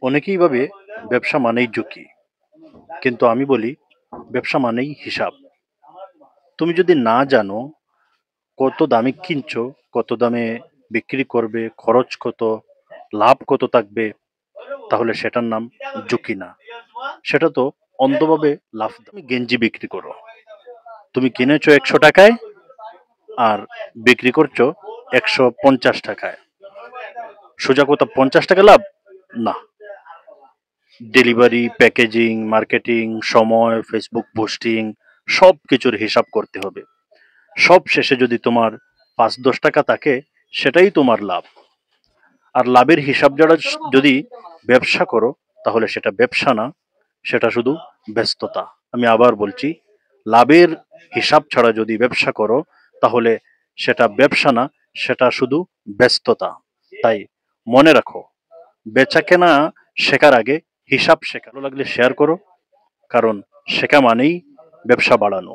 অনেকেই ভাবে ব্যবসা মানেই ঝুঁকি, কিন্তু আমি বলি ব্যবসা মানেই হিসাব। তুমি যদি না জানো কত দামে কিনছো, কত দামে বিক্রি করবে, খরচ কত, লাভ কত থাকবে, তাহলে সেটার নাম ঝুঁকি না, সেটা তো অন্ধভাবে লাভ। তুমি গেঞ্জি বিক্রি করো, তুমি কিনেছো 100 টাকায় আর বিক্রি করছো 150 টাকায়, সোজা কথা 50 টাকা লাভ? না। ডেলিভারি, প্যাকেজিং, মার্কেটিং, সময়, ফেসবুক পোস্টিং, সব কিছুর হিসাব করতে হবে। সব শেষে যদি তোমার 5-10 টাকা থাকে, সেটাই তোমার লাভ। আর লাভের হিসাব যারা যদি ব্যবসা করো, তাহলে সেটা ব্যবসা না, সেটা শুধু ব্যস্ততা। আমি আবার বলছি, লাভের হিসাব ছাড়া যদি ব্যবসা করো, তাহলে সেটা ব্যবসা না, সেটা শুধু ব্যস্ততা। তাই মনে রাখো, বেচা কেনা শেখার আগে হিসাব শেখা। ভালো লাগলে শেয়ার করো, কারণ শেখা মানেই ব্যবসা বাড়ানো।